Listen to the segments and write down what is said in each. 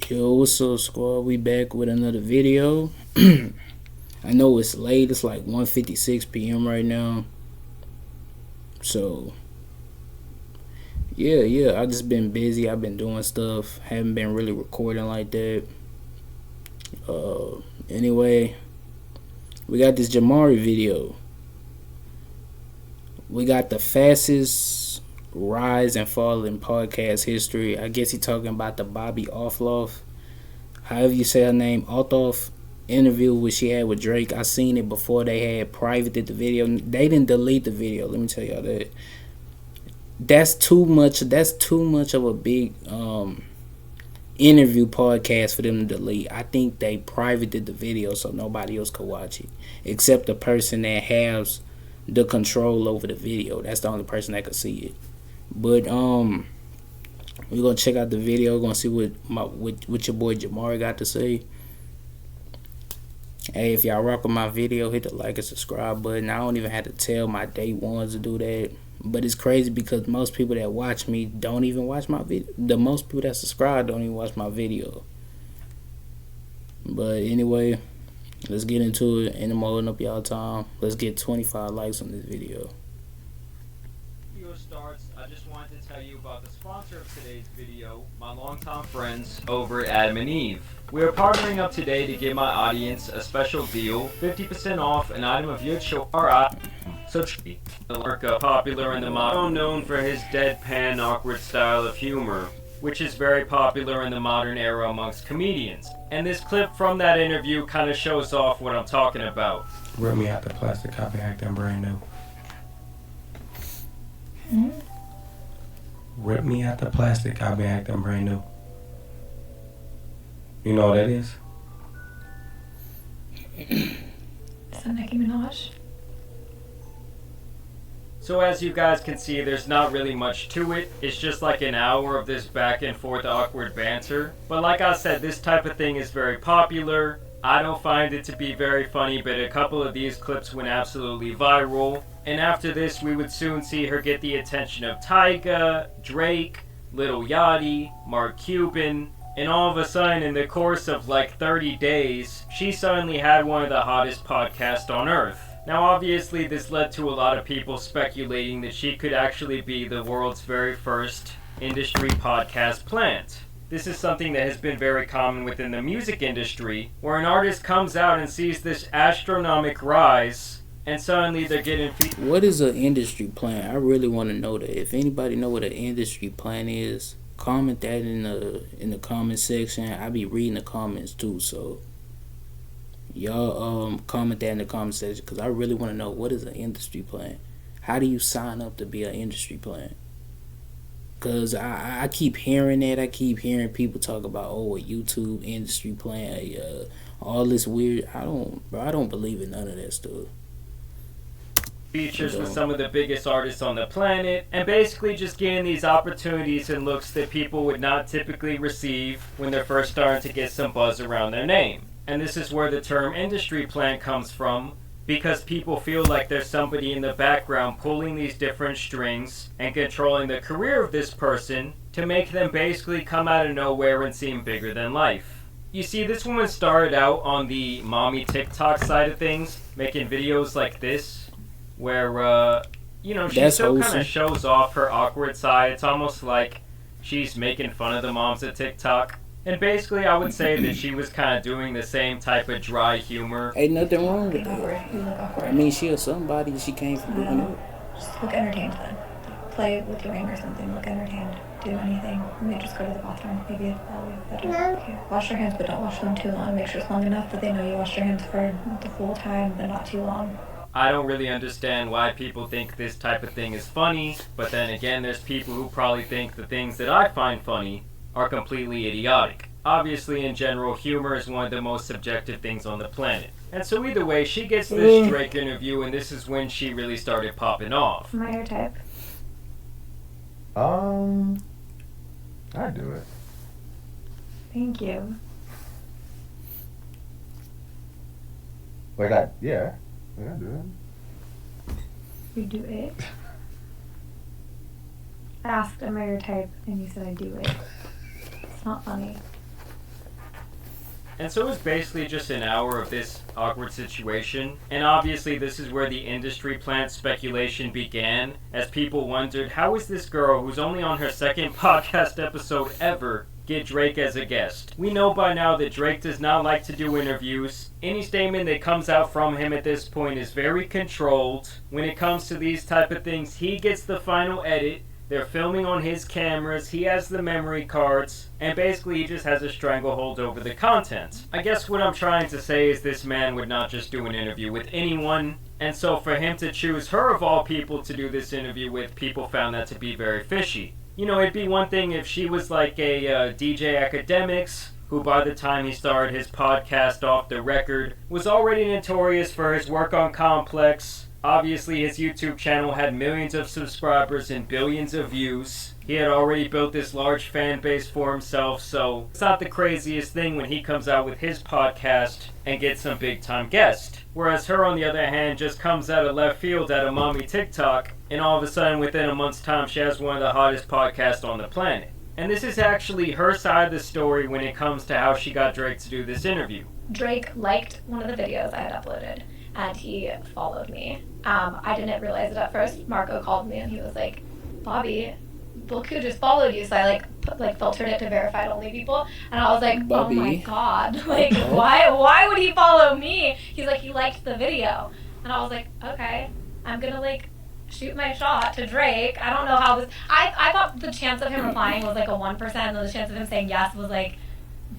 Yo, what's up, squad? We back with another video. I know it's late. It's like 1:56 p.m. right now. So, yeah. I just been busy. I've been doing stuff. Haven't been really recording like that. Anyway, we got this Jamari video. We got the fastest rise and fall in podcast history. I guess he talking about the Bobby Offloff, however you say her name, Althoff interview which she had with Drake. I seen it before they had privated the video. They didn't delete the video. Let me tell y'all that. That's too much. That's too much of a big interview podcast for them to delete. I think they privated the video so nobody else could watch it except the person that has the control over the video. That's the only person that could see it. But we're gonna check out the video. We're gonna see what your boy Jamari got to say. Hey, if y'all rock with my video, hit the like and subscribe button. I don't even have to tell my day ones to do that. But it's crazy because most people that watch me don't even watch my video. The most people that subscribe don't even watch my video. But anyway, let's get into it. Ain't no holding up y'all time. Let's get 25 likes on this video. Starts, I just wanted to tell you about the sponsor of today's video, my longtime friends over at Adam and Eve. We are partnering up today to give my audience a special deal, 50% off an item of your choice. Such popular in the modern, known for his deadpan, awkward style of humor, which is very popular in the modern era amongst comedians. And this clip from that interview kind of shows off what I'm talking about. Rip me out the plastic copy acting brand new. Rip me out the plastic, I'll be acting brand new. You know what that is? Is that Nicki Minaj? So as you guys can see, there's not really much to it. It's just like an hour of this back and forth awkward banter. But like I said, this type of thing is very popular. I don't find it to be very funny, but a couple of these clips went absolutely viral. And after this, we would soon see her get the attention of Tyga, Drake, Lil Yachty, Mark Cuban, and all of a sudden, in the course of like 30 days, she suddenly had one of the hottest podcasts on earth. Now obviously this led to a lot of people speculating that she could actually be the world's very first industry podcast plant. This is something that has been very common within the music industry, where an artist comes out and sees this astronomical rise, and suddenly they're getting What is an industry plan? I really want to know that. If anybody know what an industry plan is, comment that in the comment section. I be reading the comments too, so y'all comment that in the comment section because I really want to know what is an industry plan. How do you sign up to be an industry plan? Because I keep hearing that. I keep hearing people talk about, oh, a YouTube industry plan, all this weird. I don't believe in none of that stuff. Features with some of the biggest artists on the planet, and basically just getting these opportunities and looks that people would not typically receive when they're first starting to get some buzz around their name. And this is where the term industry plan comes from, because people feel like there's somebody in the background pulling these different strings and controlling the career of this person to make them basically come out of nowhere and seem bigger than life. You see, this woman started out on the mommy TikTok side of things, making videos like this, where, she still kind of shows off her awkward side. It's almost like she's making fun of the moms at TikTok. And basically, I would say that she was kind of doing the same type of dry humor. Ain't nothing wrong with that. I mean, she is somebody. She came from doing it. Just look entertained then. Play with your ring or something. Look entertained. Do anything. Maybe just go to the bathroom. Maybe that'll be better. Okay. Wash your hands, but don't wash them too long. Make sure it's long enough that they know you washed your hands for the full time, but not too long. I don't really understand why people think this type of thing is funny, but then again, there's people who probably think the things that I find funny are completely idiotic. Obviously, in general, humor is one of the most subjective things on the planet. And so either way, she gets this Drake interview, and this is when she really started popping off. Am I your type? I'd do it. Thank you. Yeah, I'd do it. You do it? I asked, am I your type? And you said I do it. It's not funny. And so it's basically just an hour of this awkward situation. And obviously this is where the industry plant speculation began, as people wondered, how is this girl, who's only on her second podcast episode ever, get Drake as a guest? We know by now that Drake does not like to do interviews. Any statement that comes out from him at this point is very controlled. When it comes to these type of things, he gets the final edit. They're filming on his cameras, he has the memory cards, and basically he just has a stranglehold over the content. I guess what I'm trying to say is this man would not just do an interview with anyone, and so for him to choose her of all people to do this interview with, people found that to be very fishy. You know, it'd be one thing if she was like a DJ Academics, who by the time he started his podcast Off the Record, was already notorious for his work on Complex. Obviously, his YouTube channel had millions of subscribers and billions of views. He had already built this large fan base for himself, so it's not the craziest thing when he comes out with his podcast and gets some big-time guest. Whereas her, on the other hand, just comes out of left field at a mommy TikTok, and all of a sudden, within a month's time, she has one of the hottest podcasts on the planet. And this is actually her side of the story when it comes to how she got Drake to do this interview. Drake liked one of the videos I had uploaded, and he followed me. I didn't realize it at first. Marco called me and he was like, Bobby, look who just followed you. So I filtered it to verified only people, and I was like, Bobby. Oh my god, like why would he follow me? He's like, he liked the video, and I was like, okay, I'm gonna shoot my shot to Drake. I don't know how this. I thought the chance of him replying was like a 1%, and the chance of him saying yes was like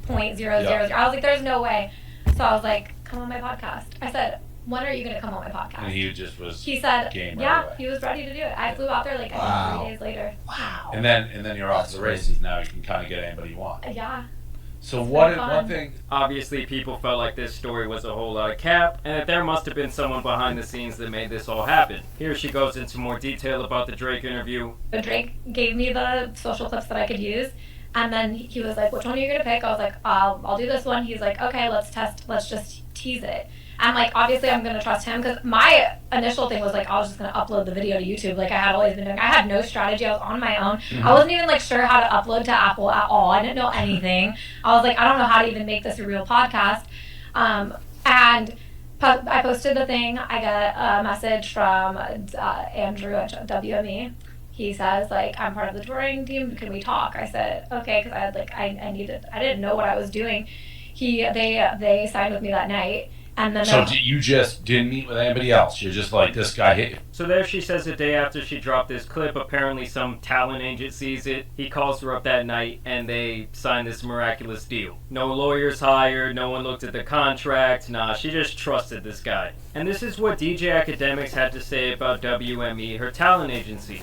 0.000. Yeah. I was like, there's no way. So I was like, come on my podcast. I said, when are you going to come on my podcast? And he just was. He said, game right yeah, away. he was ready to do it. I flew out there I Wow. think 3 days later. Wow. And then you're off to the races. Now you can kind of get anybody you want. Yeah. So It's what? been One fun. thing. Obviously, people felt like this story was a whole lot of cap, and that there must have been someone behind the scenes that made this all happen. Here she goes into more detail about the Drake interview. But Drake gave me the social clips that I could use. And then he was like, which one are you going to pick? I was like, I'll do this one. He's like, okay, let's just tease it. And obviously I'm going to trust him, because my initial thing was I was just going to upload the video to YouTube like I had always been doing. I had no strategy. I was on my own. Mm-hmm. I wasn't even sure how to upload to Apple at all. I didn't know anything. I was like, I don't know how to even make this a real podcast. And I posted the thing. I got a message from Andrew at WME. He says, I'm part of the touring team. Can we talk? I said, okay, because I had I didn't know what I was doing. They signed with me that night. And then So you just didn't meet with anybody else? You're just like, this guy hit you. So there she says the day after she dropped this clip, apparently some talent agent sees it. He calls her up that night and they sign this miraculous deal. No lawyers hired, no one looked at the contract, nah, she just trusted this guy. And this is what DJ Academics had to say about WME, her talent agency.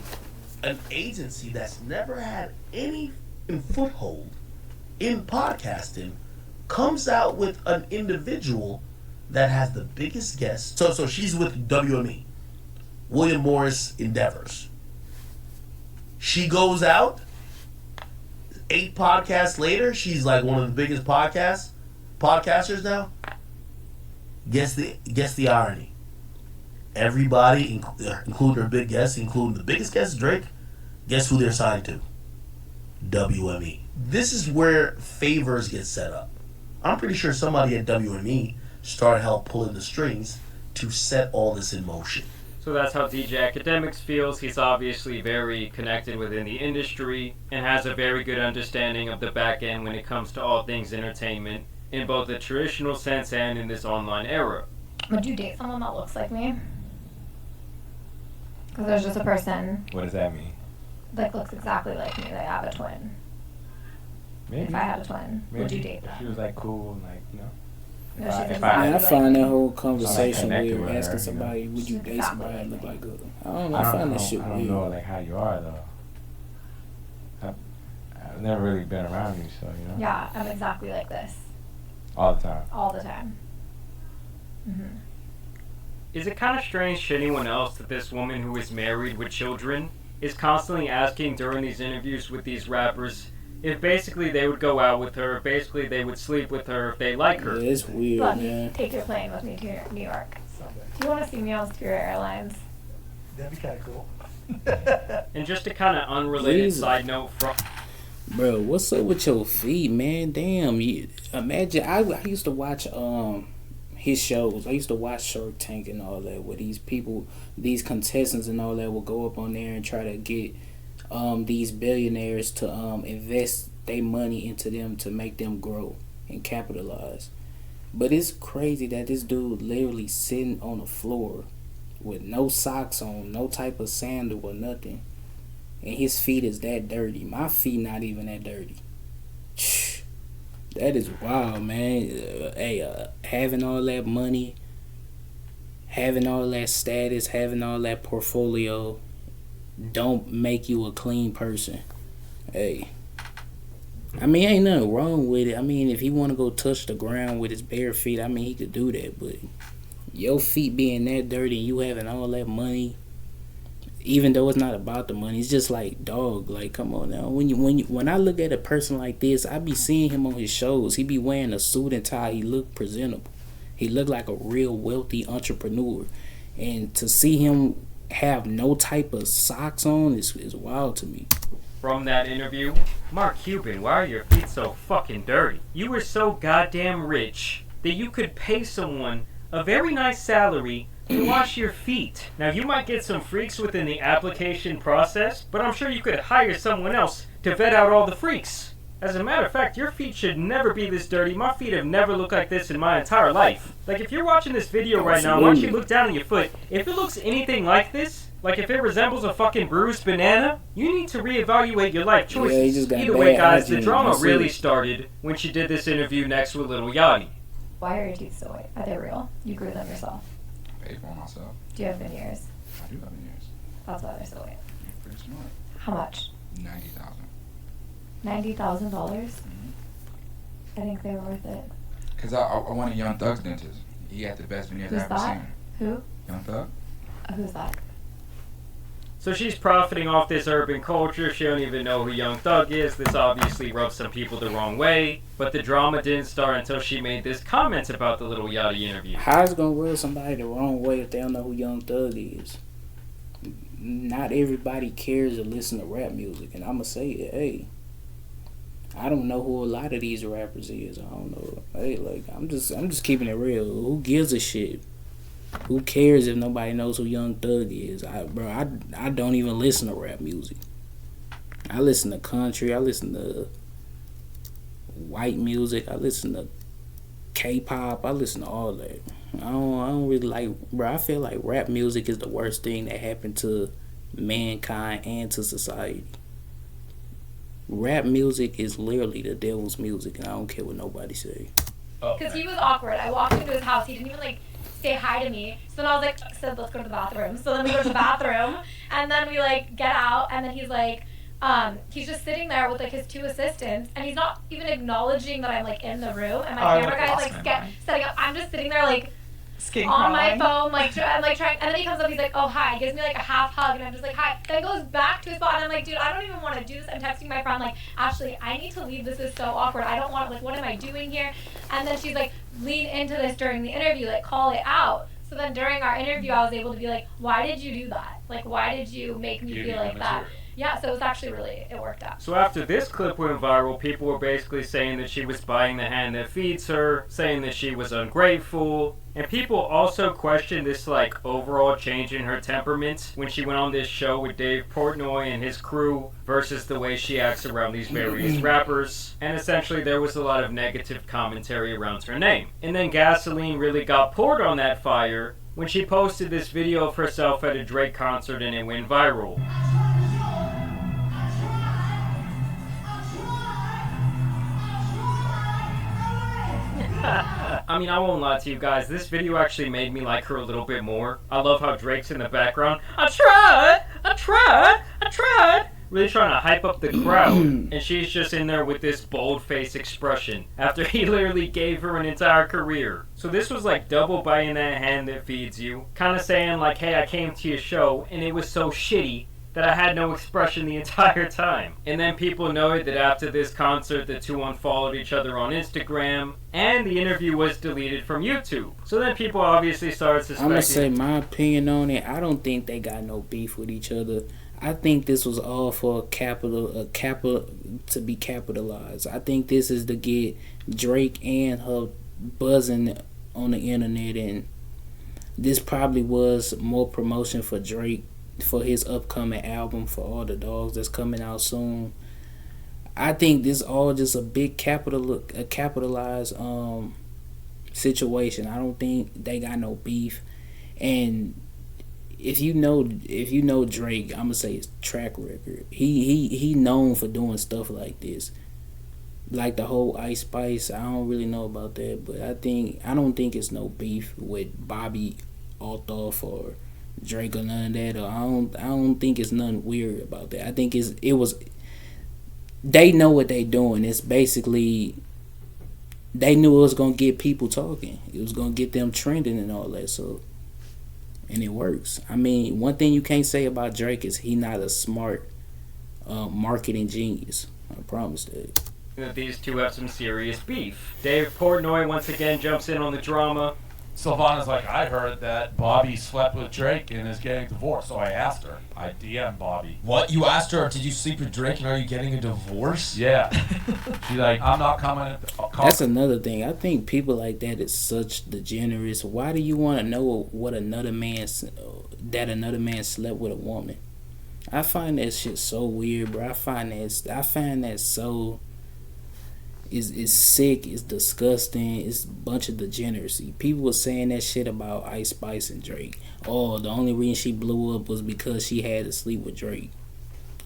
An agency that's never had any foothold in podcasting comes out with an individual that has the biggest guest. So she's with WME, William Morris Endeavors. She goes out, 8 podcasts later, she's one of the biggest podcasters now. Guess the irony. Everybody, including her big guests, including the biggest guest, Drake, guess who they're signed to? WME. This is where favors get set up. I'm pretty sure somebody at WME started help pulling the strings to set all this in motion. So that's how DJ Academics feels. He's obviously very connected within the industry and has a very good understanding of the back end when it comes to all things entertainment, in both the traditional sense and in this online era. would you date someone that looks like me? Because there's just a person What does that mean? that looks exactly like me. They have a twin. Maybe. If I had a twin, would you date If them? she was cool, No, if I- she's if I- Man, I exactly find like that me. whole conversation connected weird. with her, Asking you know. somebody, would you date somebody that look like her? I don't know. I I find don't, that shit I don't weird. know how you are though. I've never really been around you, so Yeah, I'm exactly like this all the time. all the time. Is it kind of strange to anyone else that this woman who is married with children is constantly asking during these interviews with these rappers if basically they would go out with her, if basically they would sleep with her if they like her? Yeah, it's weird, Let me man. take your plane with me to New York. Do you want to see me on Spirit Airlines? That'd be kind of cool. And just a kind of unrelated Jesus. side note from Bro, what's up with your feet, man? Damn, imagine I used to watch his shows. I used to watch Shark Tank and all that, where these people, these contestants and all that will go up on there and try to get these billionaires to invest their money into them to make them grow and capitalize. But it's crazy that this dude literally sitting on the floor with no socks on, no type of sandal or nothing. And his feet is that dirty. My feet not even that dirty. That is wild, man. Having all that money, having all that status, having all that portfolio don't make you a clean person. Hey. I mean, ain't nothing wrong with it. I mean, if he want to go touch the ground with his bare feet, I mean, he could do that. But your feet being that dirty and you having all that money, even though it's not about the money, it's just like, dog, like, come on now. When I look at a person like this, I be seeing him on his shows. He be wearing a suit and tie. He look presentable. He look like a real wealthy entrepreneur. And to see him have no type of socks on is wild to me. From that interview, Mark Cuban, why are your feet so fucking dirty? You were so goddamn rich that you could pay someone a very nice salary to wash your feet. Now, you might get some freaks within the application process, but I'm sure you could hire someone else to vet out all the freaks. As a matter of fact, your feet should never be this dirty. My feet have never looked like this in my entire life. Like, if you're watching this video right now, why don't you look down at your foot? If it looks anything like this, like if it resembles a fucking bruised banana, you need to reevaluate your life choices. Either way, guys, the drama really started when she did this interview next with Lil Yachty. Why are your teeth so white? Are they real? You grew them yourself. I paid for myself. Do you have veneers? I do have veneers. That's why they're so white. You're pretty smart. How much? $90,000. $90,000? Mm-hmm. I think they were worth it. Cause I wanted Young Thug's dentist. He had the best veneers Who's I ever that? seen. Who? Young Thug. Who's that? So she's profiting off this urban culture. She don't even know who Young Thug is. This obviously rubs some people the wrong way. But the drama didn't start until she made this comment about the Lil Yachty interview. How's it gonna rub somebody the wrong way if they don't know who Young Thug is? Not everybody cares to listen to rap music, and I'ma say it. Hey, I don't know who a lot of these rappers is. I don't know. Hey, like I'm just keeping it real. Who gives a shit? Who cares if nobody knows who Young Thug is? I don't even listen to rap music. I listen to country. I listen to white music. I listen to K-pop. I listen to all that. I don't really like, bro. I feel like rap music is the worst thing that happened to mankind and to society. Rap music is literally the devil's music, and I don't care what nobody say. Because he was awkward. I walked into his house. He didn't even say hi to me. So then I was like, said, let's go to the bathroom. So then we go to the bathroom, and then we get out, and then he's he's just sitting there with his two assistants, and he's not even acknowledging that I'm in the room, and my camera guy's setting up. I'm just sitting there on my phone, I'm trying, and then he comes up, he's like, oh, hi, he gives me a half hug, and I'm just like, hi, then goes back to his spot, and I'm like, dude, I don't even want to do this. I'm texting my friend, Ashley, I need to leave, this is so awkward, I don't want, what am I doing here? And then she's lean into this during the interview, call it out. So then during our interview, I was able to be why did you do that? Why did you make me feel like that? Yeah, so it was actually it worked out. So after this clip went viral, people were basically saying that she was biting the hand that feeds her, saying that she was ungrateful, and people also questioned this overall change in her temperament when she went on this show with Dave Portnoy and his crew versus the way she acts around these various rappers. And essentially there was a lot of negative commentary around her name. And then gasoline really got poured on that fire when she posted this video of herself at a Drake concert and it went viral. I mean, I won't lie to you guys, this video actually made me like her a little bit more. I love how Drake's in the background. I tried! Really trying to hype up the crowd. And she's just in there with this bold-faced expression after he literally gave her an entire career. So this was double biting that hand that feeds you. Kind of saying hey, I came to your show and it was so shitty that I had no expression the entire time. And then people noted that after this concert, the two unfollowed each other on Instagram, and the interview was deleted from YouTube. So then people obviously started suspecting... I'm gonna say my opinion on it. I don't think they got no beef with each other. I think this was all for capital to be capitalized. I think this is to get Drake and her buzzing on the internet, and this probably was more promotion for Drake for his upcoming album for All the Dogs that's coming out soon. I think this all just a big capitalized situation. I don't think they got no beef, and if you know Drake, I'm gonna say his track record. He known for doing stuff like this, like the whole Ice Spice. I don't really know about that, but I don't think it's no beef with Bobby Althoff or Drake or none of that. Or I don't think it's nothing weird about that. I think it was. They know what they doing. It's basically they knew it was gonna get people talking. It was gonna get them trending and all that. So. And it works. I mean, one thing you can't say about Drake is he not a smart marketing genius. I promise that. These two have some serious beef. Dave Portnoy once again jumps in on the drama. Sylvana's like, I heard that Bobby slept with Drake and is getting divorced, so I asked her. I DM'd Bobby. What? You asked her, did you sleep with Drake and are you getting a divorce? Yeah. She's like, I'm not coming. That's another thing. I think people like that is such degenerates. Why do you want to know what another man slept with a woman? I find that shit so weird, bro. I find that so. It's sick, it's disgusting, it's a bunch of degeneracy. People were saying that shit about Ice Spice and Drake. Oh, the only reason she blew up was because she had to sleep with Drake.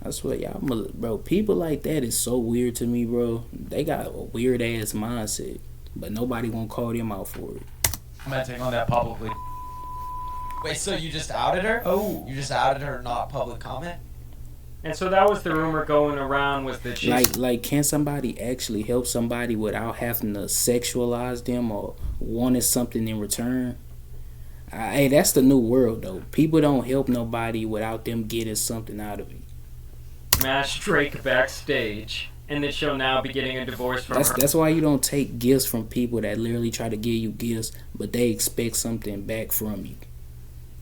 I swear, y'all, bro, people like that is so weird to me, bro. They got a weird ass mindset, but nobody won't call them out for it. Commenting on that publicly. Wait, so you just outed her? Oh. You just outed her, not public comment? And so that was the rumor going around, was that she's... Like, can somebody actually help somebody without having to sexualize them or wanting something in return? Hey, that's the new world, though. People don't help nobody without them getting something out of it. Smash Drake backstage, and that she'll now be getting a divorce from her. That's why you don't take gifts from people that literally try to give you gifts, but they expect something back from you.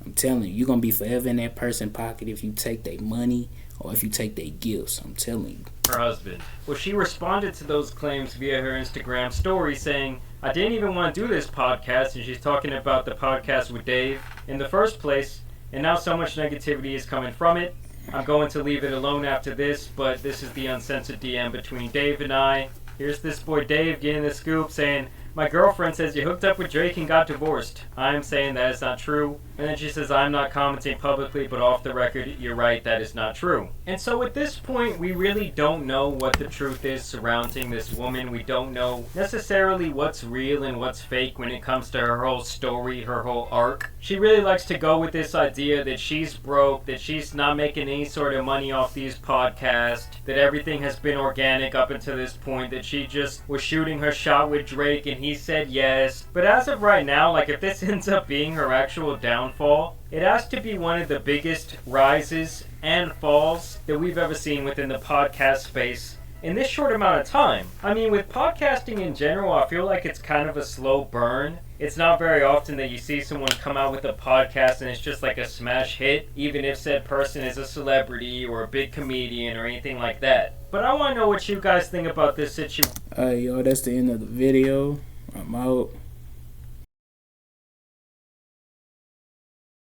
I'm telling you, you're going to be forever in that person's pocket if you take their money or if you take their gifts. I'm telling you. Her husband. Well, she responded to those claims via her Instagram story saying, I didn't even want to do this podcast, and she's talking about the podcast with Dave in the first place, and now so much negativity is coming from it. I'm going to leave it alone after this, but this is the uncensored DM between Dave and I. Here's this boy Dave getting the scoop saying, my girlfriend says you hooked up with Drake and got divorced. I'm saying that is not true. And then she says, I'm not commenting publicly, but off the record, you're right, that is not true. And so at this point, we really don't know what the truth is surrounding this woman. We don't know necessarily what's real and what's fake when it comes to her whole story, her whole arc. She really likes to go with this idea that she's broke, that she's not making any sort of money off these podcasts, that everything has been organic up until this point, that she just was shooting her shot with Drake and he said yes. But as of right now, like, if this ends up being her actual downfall, it has to be one of the biggest rises and falls that we've ever seen within the podcast space in this short amount of time. I mean, with podcasting in general, I feel like it's kind of a slow burn. It's not very often that you see someone come out with a podcast and it's just like a smash hit, even if said person is a celebrity or a big comedian or anything like that. But I want to know what you guys think about this situation. Y'all, that's the end of the video. I'm out.